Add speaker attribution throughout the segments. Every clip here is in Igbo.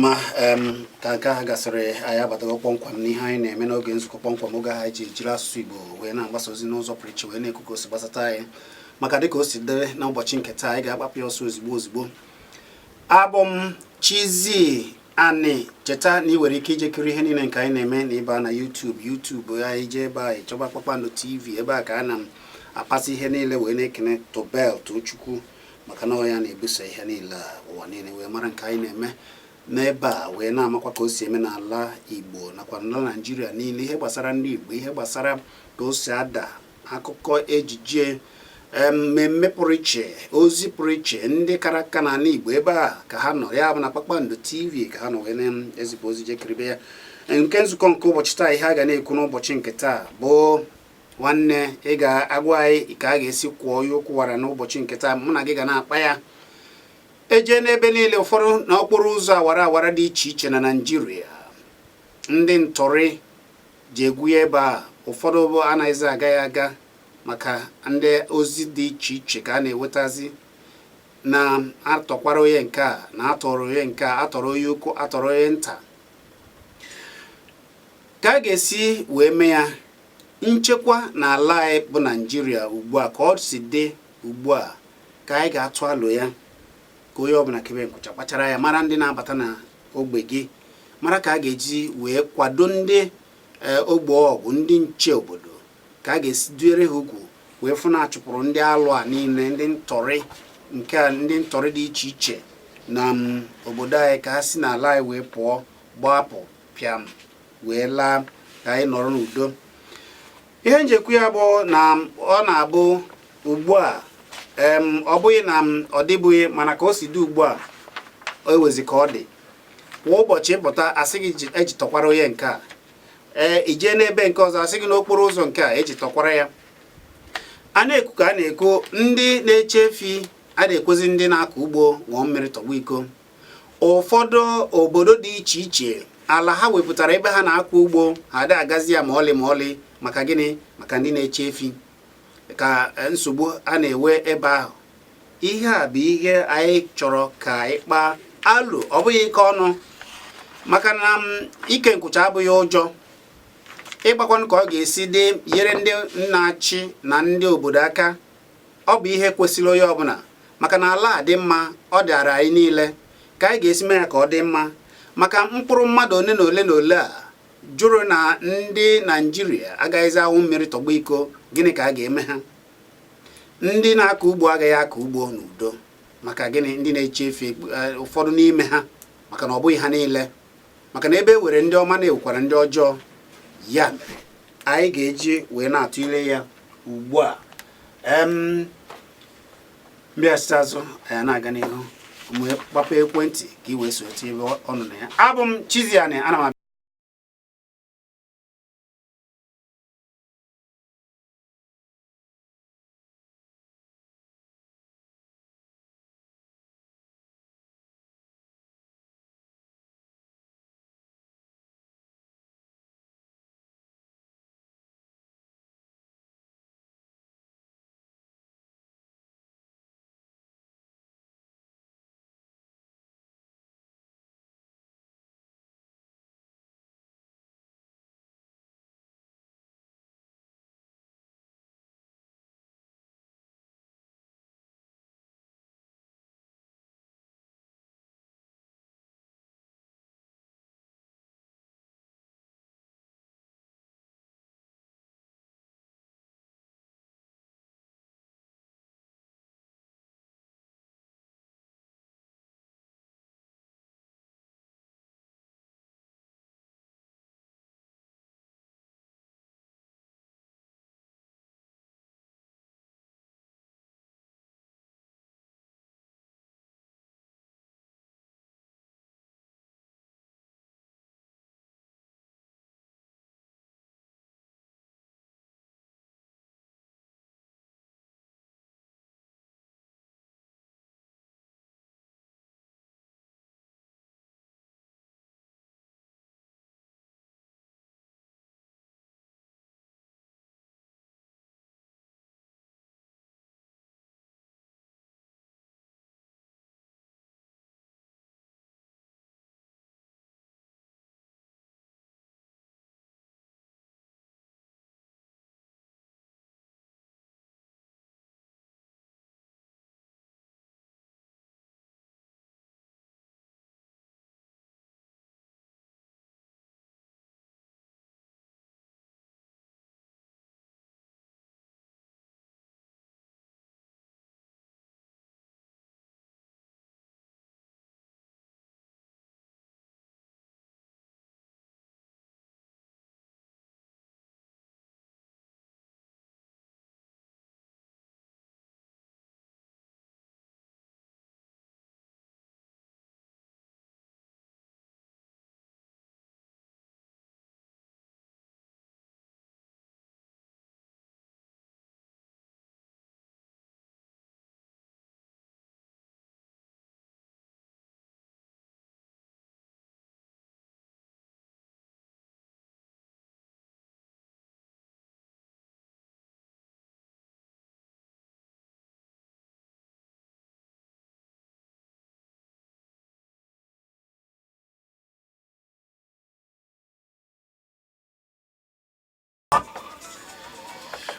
Speaker 1: Dioma ka nke ha gasịrị anyị abatago kpọmkwam n'ihe anyị na-eme n'oge nzukọ kpọmkwam oge ha ji ejiri asụsụ Igbo wee na-agbasa ozi n'ụzọ pụrụ iche wee na-ekwu ka o si gbasata anyị maka dịka o si dịrị n'ụbọchị nke taa anyị ga-agbapụ ya ọsọ ozugbo abụ m Chizzy Ani. Cheta na ị nwere ike ijekiri ihe niile nke anyị na-eme na ịba na YouTube anyị jee ebe anyị chọba Kpakpando TV ebe a ka a na-apasị ihe niile wee na-ekene Tobel Tochukwu maka na ọ ya na-ebuso ihe niile ụwa niile wee mara nke anyị na-eme n'ebe a wee na-amakwa ka o si eme n'ala Igbo nakwa n'ala Naịjirịa niile, ihe gbasara ndị Igbo, ihe gbasara ka o si ada, akụkọ ejije, mmemme pụrụ iche, ozi pụrụ iche, ndị kara aka n'ala Igbo ebe a ka ha nọ, ya bụ na Kpakpando TV ka ha nọ wee na-ezipụ ozi jekiribe ya. Nke nzukọ nke ụbọchị taa, ihe a ga na-ekwu n'ụbọchị nke taa bụ nwanne ị ga-agwa anyị ka a ga-esi kwụọ ya okwu wara n'ụbọchị nke taa. Mụ na gị ga na-akpa ya eje n'ebe niile, ụfọdụ na okporo ụzọ awara dị iche iche na Naịjirịa. Ndị ntọrị ji egwu ya ebe a, ụfọdụ bụ anaghịzi aga ya aga maka ndị ozi dị iche iche ka a na-ewetazi na atọkwara onye nke a, na atọrọ onye nke a, atọrọ onye ukwu, atọrọ onye nta. Ka a ga-esi wee mee ya nchekwa n'ala anyị bụ Naịjirịa ugbu a ka ọ si dị ugbu a, ka anyị ga-atụ alo ya ka onye ọbụla kebe nkwụcha kpachara ya, mara ndị na-abata na ogbe gị, mara ka a ga-eji wee kwado ndị ogbe ọgwụ, ndị nche obodo, ka a ga-esi duere ha ugwu wee fụ na achụpụrụ ndị alụ a niile, ndị ntọrị nke a, ndị ntọrị dị iche iche na obodo anyị, ka ha si n'ala anyị wee pụọ, gbapụ pịam wee laa, ka anyị nọrọ n'udo. Ihe njekwu ya bụ na ọ na-abụ ugbu a ọ bụghị na ọ dịbụghị, mana ka o si dị ugbu a o wezi ka ọ dị. Kwa ụbọchị pụta asị gị ejitọkwara onye nke a, ije n'ebe nke ọzọ asị gị n'okporo ụzọ nke a ejitọkwara ya. A na-ekwu ka a na-ekwu ndị na-eche efi, a na-ekwuzi ndị na-akọ ugbo ṅụọ mmiri tọgbọ iko. Ụfọdụ obodo dị iche iche ala ha wepụtara ebe ha na-akọ ugbo, ha ada agazi ya ma ọlị maka gịnị? Maka ndị na-eche efi, ka nsogbu a na-ewe ebe ahụ. Ihe a bụ ihe anyị chọrọ ka anyị kpaa alụ, ọ bụghị ike ọnụ, maka na ike nkwụcha abụghị ụjọ. Ịgbakwanụ ka ọ ga-esi dị nyere ndị nna-achị na ndị obodo aka, ọ bụ ihe kwesịrị onye ọbụla, maka na ala dị mma, ọ dịara anyị niile. Ka anyị ga-esi mee ya ka ọ dị mma, maka mkpụrụ mmadụ ole na ole a jụrụ na ndị Naịjirịa agaghịzi ahụ mmiri tọgbọ iko. Gịnị ka a ga-eme ha? Ndị na-akọ ugbo agaghị akọ ugbo n'udo, maka gịnị? Ndị na-eche efe ụfọdụ n'ime ha, maka na ọ bụghị ha niile, maka na ebe e were ndị ọma na-ewekwara ndị ọjọọ. Ya mere anyị ga-eji wee na-atụ ile ya ugbu a. Mbịachite azụ anyị na-aga n'ihu, wee gbapụ ekwentị ka ị wee so ebe ọnụ na ya. Abụ m Chizzy Ani, ana m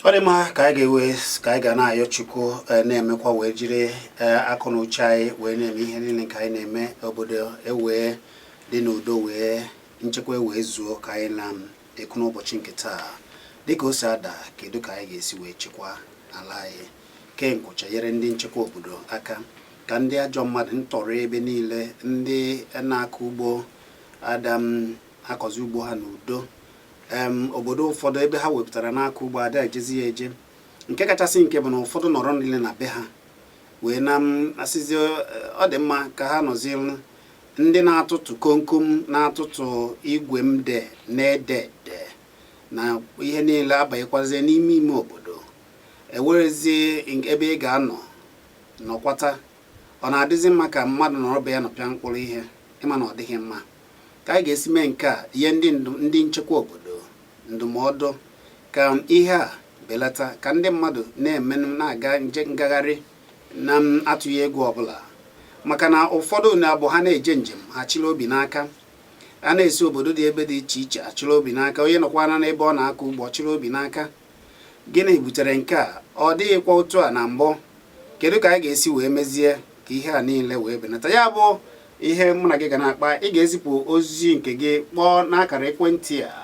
Speaker 1: ọ dị mma ka anyị ga na-ayọ Chukwu na-emekwa wee jiri akụ na uche anyị wee na-eme ihe niile ka anyị na-eme obodo ewee dị n'udo wee nchekwa wee zuo ka anyị na-ekwu n'ụbọchị nke taa dịka o si ada kedu ka anyị ga-esi wee chekwa ala anyị ke nkwụcha nyere ndị nchekwa obodo aka ka ndị ajọ mmadụ ntọrọ ebe niile ndị na-akọ ugbo akọzi ugbo ha n'udo obodo ụfọdụ ebe ha wepụtara n'aka ugbo ada ejezi ya eje nke kachasị nke bụ na ụfọdụ nọrọ niile na be ha wee na-asịzi ọ dị mma ka ha nọzi ndị na-atụtụ komkom na-atụtụ igwe mde na-ede na ihe niile abanyekwazie n'ime ime obodo ewerezie ebe ị ga-anọ nọkwata ọ na-adịzi mma ka mmadụ nọrọ be ya nọpịa mkpụrụ ihe ịma na ọ dịghị mma ka anyị ga-esi mee nke a ihe ndị nchekwa obodo ndụmọdụ ka ihe a belata ka ndị mmadụ na-eme na-aga ngagharị na-atụghị ego ọbụla maka na ụfọdụ na-abụ ha na-eje njem ha chịrị obi n'aka a na-esi obodo dị ebe dị iche iche achịrị obi n'aka onye nọkwana n'ebe ọ na-akọ ugbo chịrị obi n'aka gịnị butere nke a ọ dịghịkwa otu a na mbụ kedu ka anyị ga-esi wee mezie ka ihe a niile wee benata ya bụ ihe mụ na gị ga na-akpa ị ga-ezipụ ozi nke gị kpọọ n'akara ekwentị a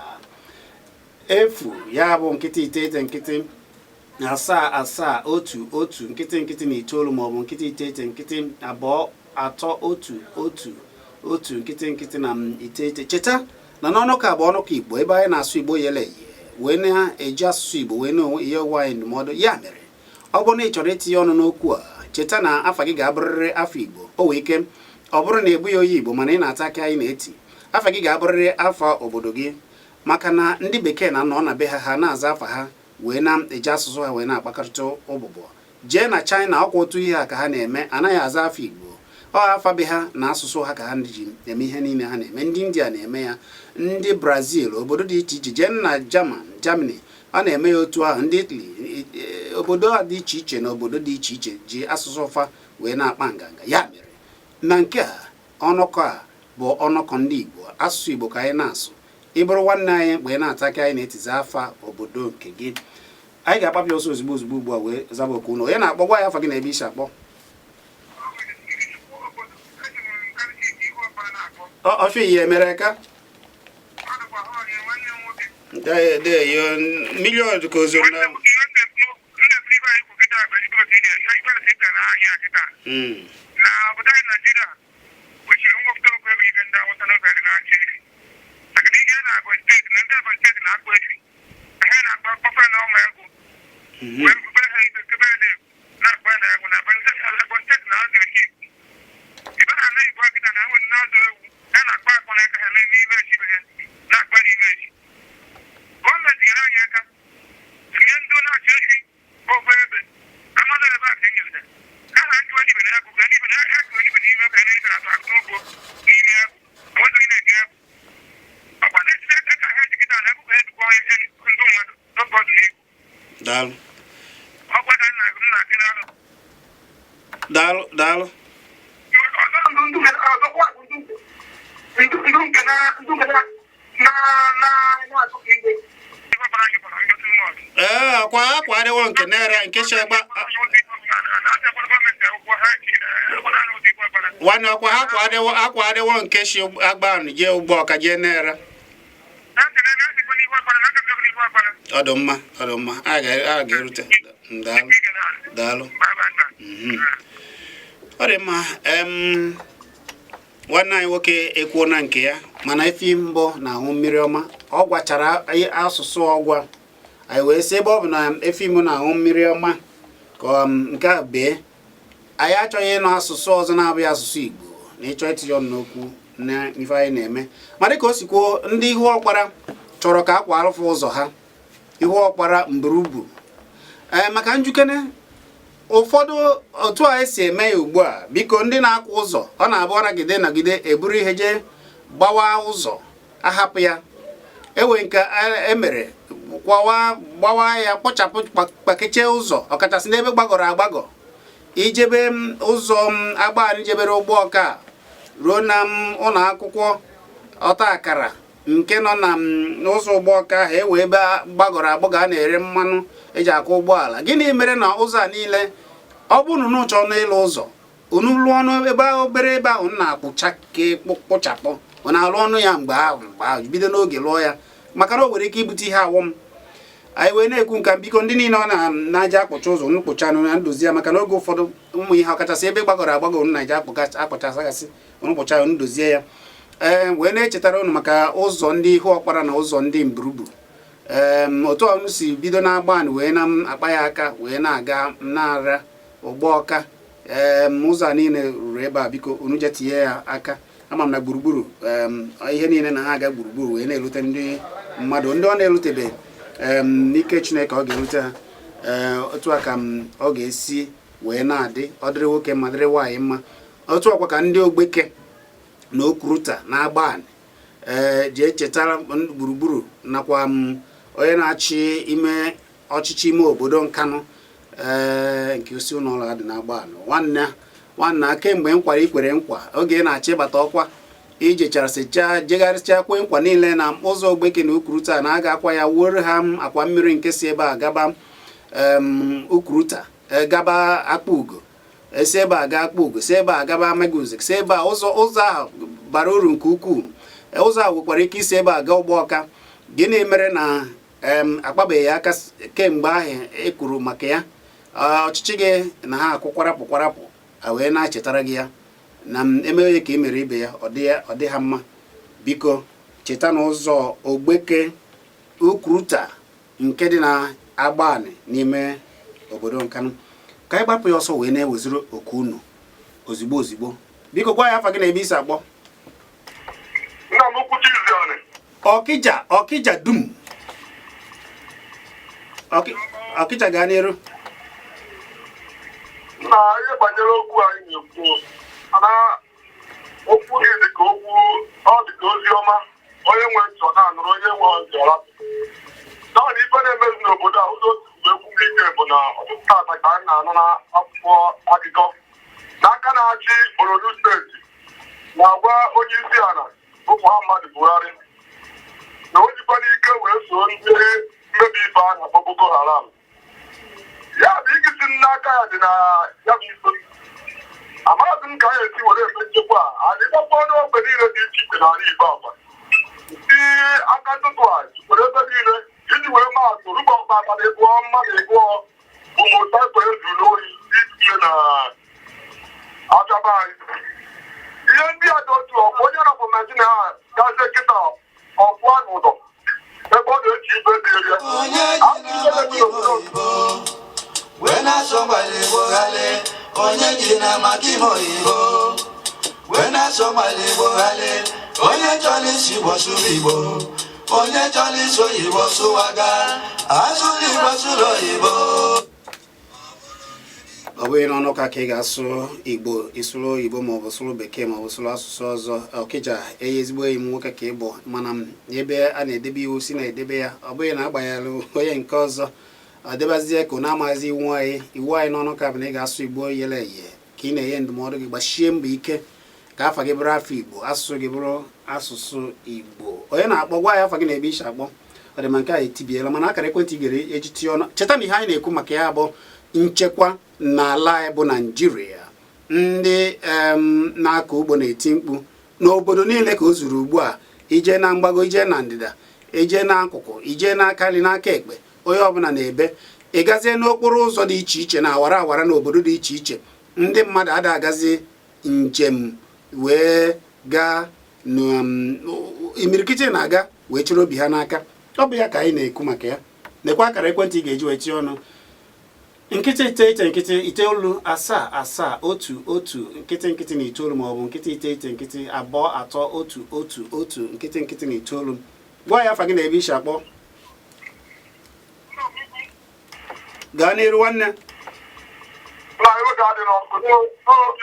Speaker 1: efu ya bụ nkịtị 9 7 1 nkịtị na 9 maọbụ nkịtị 9 2 3 1 nkịtị na 9 cheta na n'ọnụka bụ ọnụka Igbo ebe anyị na-asụ Igbo yele wee na-eji asụsụ Igbo wee na-ihe onwe anyị ndụmọdụ ya mere ọ bụrụ na ị chọrọ itinye ọnụ n'okwu a cheta na afa gị ga-abụrịrị afọ Igbo o wee ike ọ bụrụ na ebu ya oyi Igbo mana ị na-ata aka anyị na-eti afa gị ga-abụrịrị afa obodo gị maka na ndị bekee na-anọ na be ha na-aza afa ha wee na-eji asụsụ ha wee na-akpakọrịta ụbụbọ jee na China ọkwa otu ihe a ka ha na-eme anaghị aza afọ Igbo ọ afa be ha na asụsụ ha ka ha ji eme ihe niile ha na-eme ndị India na-eme ya ndị Brazil obodo dị iche iche jee na Germany ọ na-eme ya otu ahụ ndị Italy obodo dị iche iche na obodo dị iche iche ji asụsụ ọfa wee na-akpa nganga ya mere na nke a ọnọkọ a bụ ọnọkọ ndị Igbo asụsụ Igbo ka anyị na-asụ ịbụrụ nwanne anyị wee na-ataka anyị na-etizi afa obodo nke gị anyị ga-akpapịa ọsọ ozugbo ugbu a wee zaba okwu ụlọ onye na-akpọ gwa ya afa gị na ebe isi akpọ ọfị ihe mere ka milion ka ozoro na daalụ akwa adịwo nke naira nke chegba nwanne ọkwa akwa adịwo nke shi agba je ugbo ka je naira ọdụmma a ga-erute daalụ ọ dị mma nwanne anyị nwoke ekwuo na nke ya mana efi mbọ na-ahụ mmiri ọma ọ gwachara asụsụ ọgwa anyị wee sị ebe ọ bụ na efi m na-ahụ mmiri ọma ka nke a bee anyị achọghị ịnụ asụsụ ọzọ na-abụghị asụsụ Igbo na ịchọ itinye ọnụ n'okwu na ife anyị na-eme ma dịka o si kwuo ndị ihu ọkpara chọrọ ka akwa arụfụ ụzọ ha ihu ọkpara mburugburu maka njikene ụfọdụ otu a esi eme ya ugbu a biko ndị na-akwa ụzọ ọ na-abụ nagide eburu ihe jee gbawa ụzọ ahapụ ya ewe nke emere gbawa ya kpochapụ kpakeche ụzọ ọkachasị n'ebe gbagọrọ agbagọ ijebe ụzọ agbagharị jebere ụgbọ ọka ruo na ụlọ akwụkwọ ọta akara nke nọ na n'ụzọ ụgbọọka ahụ ewe ebe gbagọrọ agbagọ a na-ere mmanụ eji akwụ ụgbọala. Gịnị mere na ụzọ a niile ọ bụrụ na unu chọọ n'ịlụ ụzọ unu lụọ ọnụ ebe obere ebe ahụ na-akpụchapụ ọ na-alụ ọnụ ya mgbe ahụ bido n'oge lụọ ya, maka na o nwere ike ibute ihe awọm. Anyị wee na-ekwu nka biko ndị niile ọ na-aja akpụcha ụzọ unu kpụchanụ na ndozi ya, maka na oge ụfọdụ ụmụ ihe ọkachasị ebe gbagọrọ agbagọ unu na-eji akpụchasịgasị unu kpụcha unu dozie ya. Wee na-echetara unu maka ụzọ ndị ihu ọkpara na ụzọ ndị mburugburu. Otu unu si bido na-agbanị wee na-akpa ya aka wee na-aga na-ara ụgbọọka. Ụzọ a niile ruru ebe a, biko unu je tinye ya aka. Ama m na gburugburu ihe niile na ha aga gburugburu wee na-elute ndị mmadụ ndị ọ na-elutebeghị n'ike Chineke ọ ga-elute ha. Otu a ka ọ ga-esi wee na-adị ọ dịrị nwoke ma dịrị nwaanyị mma. Otu ọkwa ka ndị ogbeke na okwuruta na-agbanị ji echetara gburugburu nakwa onye na-achị ime ọchịchị ime obodo Nkanụ nke osi ụlọ dị na-agbanị nwanne kemgbe nkwara ikwere nkwa oge na-achị ịbata ọkwa ijechara sichaa jegharịsịa kwe nkwa niile na ụzọ ogbeke na okwuruta na-aga akwa ya were ha akwa mmiri nke si ebe a gaba okwuruta gaba akpa ugo, si ebe a ga akpa ugo, si ebe a gaba Amaguzi, si ebe a ụzọ ahụ bara uru nke ukwuu. Ụzọ ahụ nwekwara ike isi ebe a ga Ụgbọọka. Gịnị mere na akpabeghị ya aka kemgbe ahụ e kwuru maka ya? Ọchịchị gị na ha akwụ kwarapụ wee na-echetara gị ya na emeghị ka ị mere ibe ya ọ dị ha mma. Biko cheta na ụzọ ogbeke okwuruta nke dị na agbanị n'ime obodo Nkanụ ka anyị gbapụ ya ọsọ wee na-eweziri oku unu ozigbo. Biko gwa ya afa gị na ebe isi akpọ. Ọkịja dum. Ọkịja gaa n'iru.
Speaker 2: Na ihe banyere okwu anyị na-ekwu mana okwu gị dịka okwu ọ dịka ozi ọma onye nwe ntọ na-anụrụ onye nwe ntị ọrapụ. Naanị ife na-emezi n'obodo a ụzọ otu ekwu m ike bụ na ọtụtụ tata ka anyị na-anụ na akwụkwọ akụkọ n'aka na-achị Borno steeti na-agwa onye isi ala bụ Muhammadu Buhari na o jikwa n'ike wee soo ndị mmebi ife a na-akpọ Boko Haram. Ya bụ ikisi n'aka ya dị na ya bụ ife. Amaghịzi m ka anyị esi were efe nchekwa a adịgbakwa n'ogbe niile dị iche iche n'ala Igbo agba. Ndị aka ntụtụ a jikwere ebe niile iji wee maatụ rụba mmadụ ịbụọ ụmụ taịpụ ezu n'oyi itinye na achaba anyị. Ihe ndị a dị otu ọkwa onye nọbụ Naijiria ha gazie kịta ọfụa n'ụdọ ebe ọ na-eji ibe dị eri onye ji na maka ime oyibo wee na-asọgbali Igbo ghale onye chọrọ isi Igbo sụrụ Igbo onye chọrọ isi oyibo sụwaga asụrụ Igbo sụrụ oyibo.
Speaker 1: Ọ bụghị n'ọnụ ka ị ga-asụ Igbo ịsụrụ oyibo maọbụ sụrụ bekee maọbụ sụrụ asụsụ ọzọ. Ọkịja enyi ezigbo enyi m nwoke ka ị bụ, mana ebe a na-edebe iwu si na-edebe ya ọ bụghị na agbanyelụ onye nke ọzọ ọ dịbazie ka ọ na-amazi iwu anyị n'ọnụ ka bụ na ị ga-asụ Igbo yele eye ka ị na-enye ndụmọdụ gị gbachie mbọ ike ka afa gị bụrụ afọ Igbo, asụsụ gị bụrụ asụsụ Igbo. Onye na-akpọ gwa ya afa gị na ebe isi akpọ ọ dị ma nke a etibiela, mana akara ekwentị gere ejiti ọnụ. Cheta na ihe anyị na-ekwu maka ya bụ nchekwa n'ala anyị bụ Naịjirịa. Ndị na-akọ ugbo na-eti mkpu n'obodo niile ka o zuru ugbu a, ije na mgbago, ije na ndịda, ije n'akụkụ, ije n'aka nri n'aka ekpe, onye ọbụla na-ebe. Ị gazie n'okporo ụzọ dị iche iche na awara n'obodo dị iche iche, ndị mmadụ ada agazi njem wee gaa imirikiti na-aga wee chịrị obi ha n'aka. Ọ bụ ya ka anyị na-ekwu maka ya. Nekwa akara ekwentị ị ga-eji wee tie ọnụ: nkịtị iteghete nkịtị itoolu asaa asaa otu otu nkịtị na itoolu maọbụ nkịtị iteghete nkịtị abụọ atọ otu otu otu nkịtị na itoolu. Gwa ya afa gị na ebe isi akpọ. Gaa n'iru nwanne.
Speaker 2: Na iwe ga-adị n'ọkụ n'obi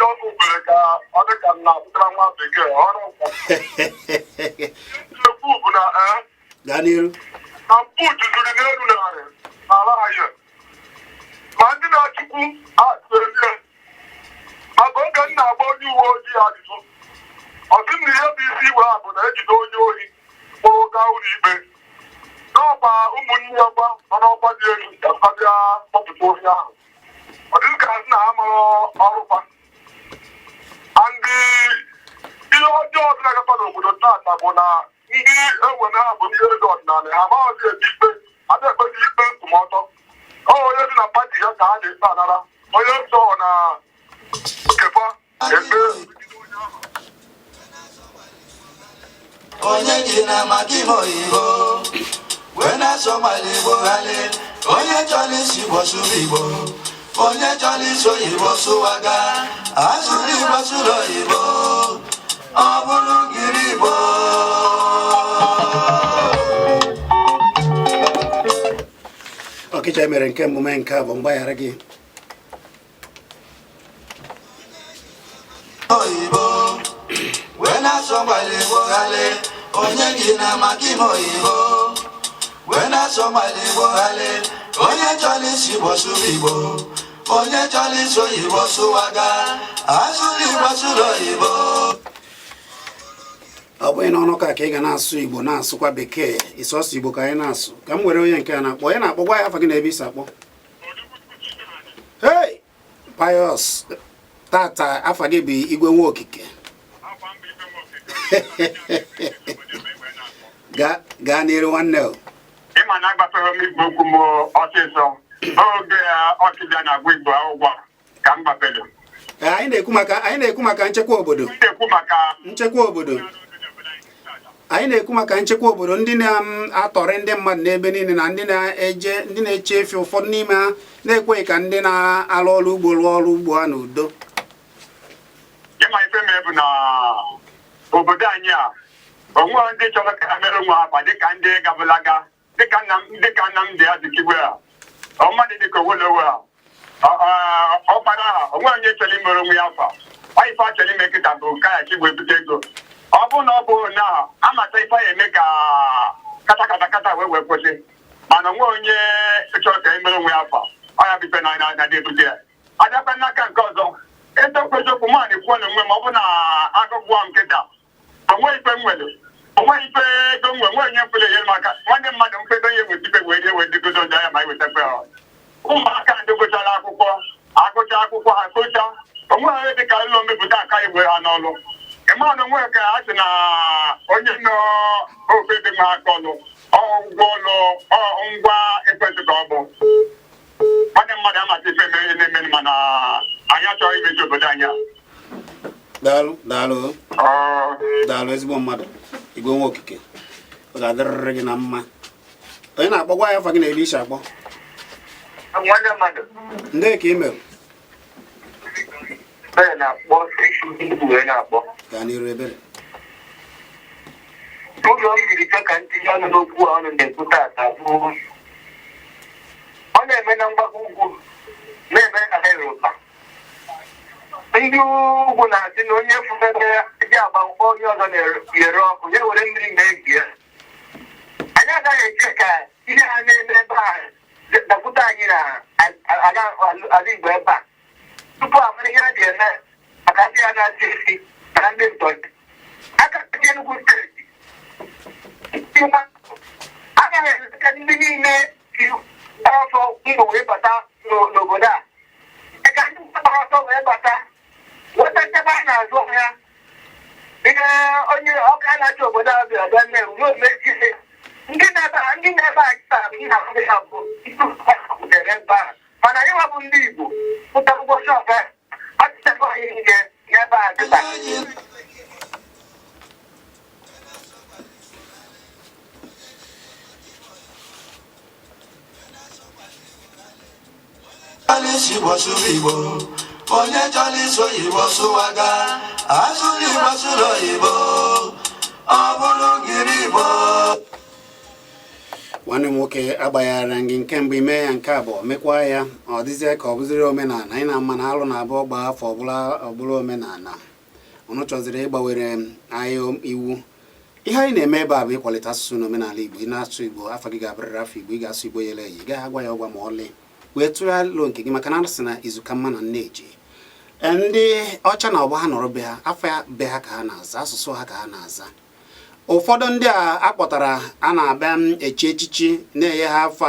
Speaker 2: ọkụ kwere ka ọ dị ka na pụtara nwa bekee ọrụ ekwu bụ na
Speaker 1: gaa n'iru
Speaker 2: na mpụ juziri n'elu narị n'ala anyị ma ndị na-achịkwu asịrị maka oge m na-agba onye uwe ojii ajụjụ ọ sị na ihe bụ isi igwe ha bụ na ejide onye ohi kpọrọ gaa ụlọ ikpe n'ọkwa ụmụnne ya gba nọ n'ọkwa dị elu ga-abịa kpọpụta ohi ahụ ọ dịghị ka na ha mara ọrụkwa ndị ihe ọjọọ dị na-agakwa n'obodo taata bụ na ndị enwere ha bụ ndị eze ọdịnala ha amaghịzi ebe ikpe ada ekpezi ikpe ntụmọtọ onye dị na pati ya ka ha na-ekpe anara onye nsọ na nkefa ekpe
Speaker 3: onye ji na maka ime oyibo wee na-asọ mala igbo ghale onye chọrọ isi igbo sụrụ igbo onye chọrọ isi oyibo sụwaga asụrụ igbo sụrụ oyibo ọ bụrụ ngiri igbo
Speaker 1: ọkịcha mere nke emume nke a bụ mgbaghara gị
Speaker 3: oyibo wee na-asọ mala igbo ghale onye ji na maka ime oyibo wee na-asọ mala igbo ghale onye chọrọ isi igbo sụrụ igbo onye chọrọ isi oyibo sụwaga asụrụ igbo sụrụ oyibo
Speaker 1: ọ bụghị n'ọnụ ka ị ga na-asụ Igbo na-asụkwa bekee ịsọsọ Igbo ka anyị na-asụ ka m were onye nke a na-akpọ onye na-akpọ gwa ya afa gị na ebe isi akpọ hey Pius tata afa gị bụ Igwe Nwa Okike gaa n'iru nwanne o
Speaker 2: ịma na agbafere m igbo okwu m ọsịsọ oge ọchịbịa na-agwa igbo ụgwọ ka m gbafere
Speaker 1: anyị na-ekwu maka nchekwa obodo anyị na-ekwu maka nchekwa obodo ndị na-atọrị ndị mmadụ n'ebe niile na ndị na-eche efe ụfọdụ n'ime ha na-ekweghị ka ndị na-alụ ọrụ ugbo rụọ ọrụ ugbo ha n'udo
Speaker 2: ịma ife m bụ na obodo anyị a onwe ndị chọrọ ka ha mere nwa akpa dịka ndị gabalaga dịka Nnamdi Azikiwe a mmadụ dịka Owolowo a ọkpara ha onwe onye chọrọ imere onwe ya afa ife a chọrọ ime kịta bụ ka ya chigwe ebute ego ọ bụ na ọ bụ na amata ife ya eme ka kata wee kwụsị mana onwe onye chọrọ ka emere onwe ya afa ọ ya bụ ife na na-ebute ya adakwa n'aka nke ọzọ eziokwu mmadụ kwuo na onwe ma ọ bụ na agụgwọ nkịta onwe ife nwere onwe ife ego nwe onye mfere ihe maka nwanne mmadụ mfedo ihe weta ife wee wedegodo ndị ya ma iwetakwa ya ụmụaka ndị gụchara agụcha akwụkwọ ha kocha onwe ha dị ka ụlọ mmepụta aka igwe ha n'ọlụ ịma na onwe ka a sị na onye nọ ofe dị nwa aka ọlụ ọgwụgwọ ọlụ ngwa ekwentị ka ọ bụ nwanne mmadụ amata ife na-eme mana anyị achọghị imechi obodo anyị
Speaker 1: daalụ ezigbo mmadụ Igwe Nwa Okike ọ ga-adịrịrị gị na mma onye na-akpọ gwa ya afa gị na ebe isi akpọ ndị ka ị mere gaa n'iru ebere
Speaker 4: ụlọ m jiri chọ ka ntinye ọnụ n'okwu ọnụ na-ekwu taata bụ ọ na-eme na mgbago ugwu na-eme na Yoruba ndị ugwu na-asị na onye fụere ji agba nkwọ onye ọzọ na-ere ọkụ ya were mmiri na-eji ya anyị agaghị eche ka ihe ha na-eme ebe a dapụta anyị na ala Igbo ebe a tupu amara ihe a ji eme maka ndị a na-asị esi na ndị ntọji aka kacha Enugu steeti agaghị ezute ndị niile ji ọsọ ndụ wee bata n'obodo a eka ndị gbara ọsọ wee bata weta nchebe a na-azụ ya ihe onye ọka na-achị obodo a bịa bịa mee uwe omechihe ndị na-ebe a taa na ndị ha bụ ere ebe a mana anyị nwabụ ndị Igbo pụta ụbọchị ọbịa ọchịchakọ anyị ihe n'ebe a dịta
Speaker 3: onye chọrọ isi oyibo sụwaga asụrụ igbo sụrụ oyibo ọ bụrụ ngiri igbo
Speaker 1: nwanne m nwoke agbaghara gị nke mbụ ime ya nke abụọ mekwa ya ọ dịzie ka ọ bụziri omenala anyị na-ama na alụ na-abụ ọgba afọ ọbụla omenala ọnụ chọziri ịgbanwere anyị iwu ihe anyị na-eme ebe a bụ ịkwalite asụsụ na omenala Igbo ị na-asụ Igbo afọ gị ga-abụrịrị afọ Igbo ị ga-asụ Igbo yele ya ị gaghị agwa ya ọgwa ma ọlị wee tụgharịa lụọ nke gị maka na asị na izu ka mma na nneji ndị ọcha na ọgba ha nọrọ be ha afọ be ha ka ha na-aza asụsụ ha ka ha na-aza ụfọdụ ndị a akpọtara a na-abịa echi echichi na-enye ha afa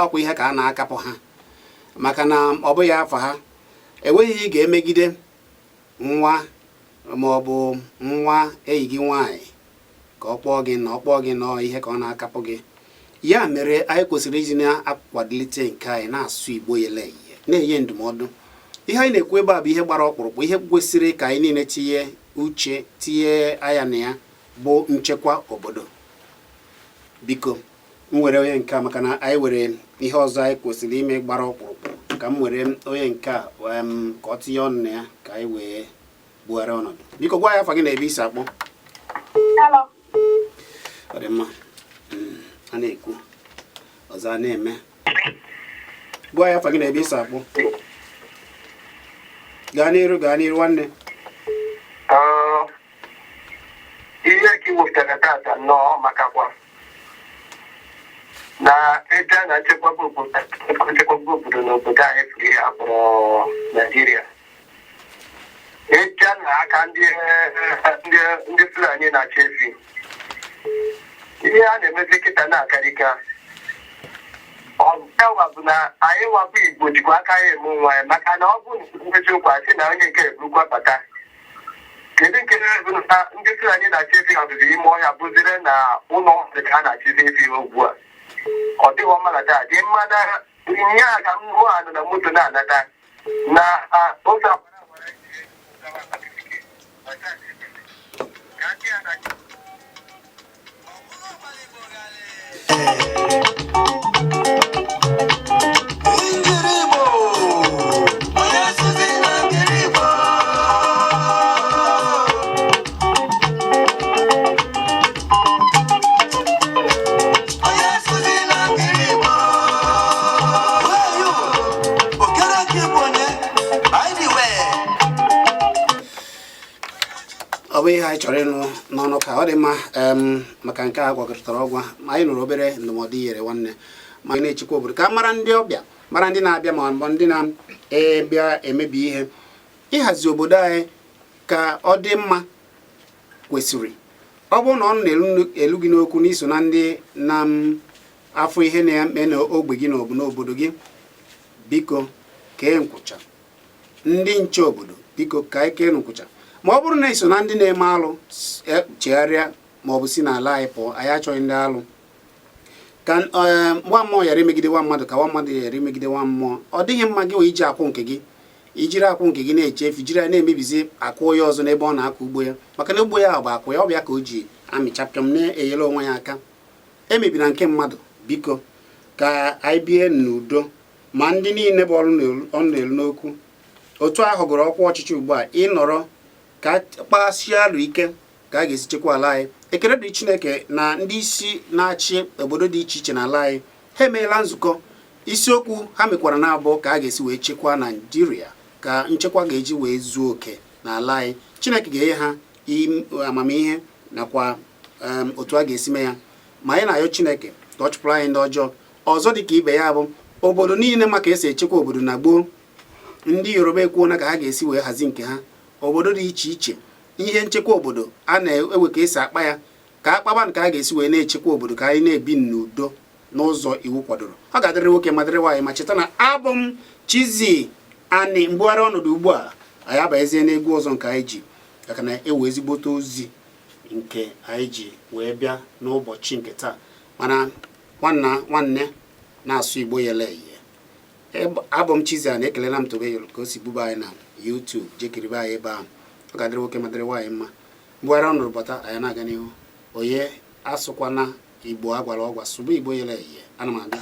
Speaker 1: ọkwa ihe ka a na-akapụ ha maka na ọ bụghị afa ha. Enweghị ihe ị ga-emegide nwa ma ọ bụ nwa enyi gị nwaanyị ka ọ kpọọ gị na ọ kpọọ gị nọọ ihe ka ọ na-akapụ gị. Ya mere anyị kwesịrị iji na-akwadolite nke anyị na-asụ Igbo yele ihe na-enye ndụmọdụ. Ihe anyị na-ekwu ebe a bụ ihe gbara ọkpụrụkpụ, ihe kwesịrị ka anyị niile tinye uche tinye anya na ya bụ nchekwa obodo. Biko m were onye nke a maka na anyị were ihe ọzọ anyị kwesịrị ime gbara ọkpụrụkpụ, ka m were onye nke a ka ọ tinye ọnụ na ya ka anyị wee bugharịa ọnọdụ. Biko gwa ya afa gị na ebe isi akpọ. Ọ dị mma, a na-ekwu ọzọ a na-eme. Gwa ya afa gị na ebe isi akpọ. Gaa n'iru nwanne.
Speaker 4: Ihe ka iwepụtara tata nnọọ makakwa na ịga na nchekwaba obodo n'obodo anyị furu ihe a kpọrọ Naijiria. Ịga na aka ndị Fulani na-achị efi. Ihe a na-emezi kịta na-akarịka. Ọbụwa bụ na anyị nwabụ Igbo jikwa aka ya eme nwa ya, maka na ọ bụ eziokwu asị na onye nke eburukwa bata. Kedu nke na-ebu na ndị Fulani na-achị efi ọdụdụ ime ọhịa bụzire na ụlọ mmadụ ka a na-achịzi efi ugbu a. Ọ dịghị ọmalata dị mmadụ nye a ka m hụ anụ na moto na-anata na ụzọ
Speaker 1: ọ bụ ihe anyị chọrọ ịnụ n'ọnụ ka ọ dị mma maka nke a gwakọtara ọgwa ma anyị nụrụ obere ndụmọdụ nyere nwanne ma anyị na-echekwa obodo ka mara ndị ọbịa mara ndị na-abịa ma mbọ ndị na-ebịa emebi ihe. Ịhazi obodo anyị ka ọ dị mma kwesịrị ọ bụrụ na ọ na-elu gị n'okwu n'iso na ndị na-afụ ihe na-eme n'ogbe gị n'obodo gị, biko kee nkwụcha. Ndị nche obodo biko ka anyị kee nkwụcha. Ma ọ bụrụ na iso na ndị na-eme alụ chegharịa ma ọ bụ si n'ala anyị pụọ, anyị achọghị ndị alụ. Ka nwa mmụọ ghara imegide nwa mmadụ ka nwa mmadụ ghara imegide nwa mmụọ. Ọ dịghị mma gị wee iji akwụ nke gị ijiri akwụ nke gị na-eche efu, jiri ya na-emebizi akwụ onye ọzọ n'ebe ọ na-akọ ugbo ya, maka na ugbo ya bụ akwụ ya, ọbịa ka o ji amịchapịọm na-enyere onwe ya aka. Emebina nke mmadụ. Biko ka anyị bie n'udo, ma ndị niile bụ ọrụ na-elu n'okwu. Otu ahụ gụrụ ọkwa ọchịchị ugbu a ịnọrọ ka kpaghasịa alụ ike ka a ga-esi chekwa ala anyị. Ekele dị Chineke na ndị isi na-achị obodo dị iche iche n'ala anyị ha emeela nzukọ. Isiokwu ha mekwara na-abụ ka a ga-esi wee chekwaa Naijiria, ka nchekwa ga-eji wee zuo oke n'ala anyị. Chineke ga-enye ha amamihe nakwa otu a ga-esi mee ya. Ma anyị na-ayọ Chineke ka ọ chụpụrụ anyị ndị ọjọọ ọzọ dị ka ibe ya bụ obodo niile maka esi echekwa obodo na gboo. Ndị Yoruba ekwuona ka ha ga-esi wee hazi nke ha. Obodo dị iche iche ihe nchekwa obodo a na-ewe ka esi akpa ya, ka akpaba nke a ga-esi wee na-echekwa obodo ka anyị na-ebi n'udo n'ụzọ iwu kwadoro. Ọ ga-adịrị nwoke ma dịrị nwaanyị. Ma cheta na abụ m Chizzy Ani mbugharị ọnọdụ ugbu a anyị abazie n'egwu ọzọ nke anyị ji maka na ewe ezigbote ozi nke anyị ji wee bịa n'ụbọchị nke taa. Mana nwanne na-asụ Igbo yele ihe. Abụ m Chizzy Ani, ekelela m Tobe ka o si buba anyị na YouTube. Jekiribe anyị ebe ahụ. Ọ ga-adịrị nwoke ma dịrị nwaanyị mma. Mbugharị ọnọdụ bata anyị na-aga n'ihu. Onye asụkwana Igbo agwara ọgwa, sụba Igbo yele ihe. Ana m aga.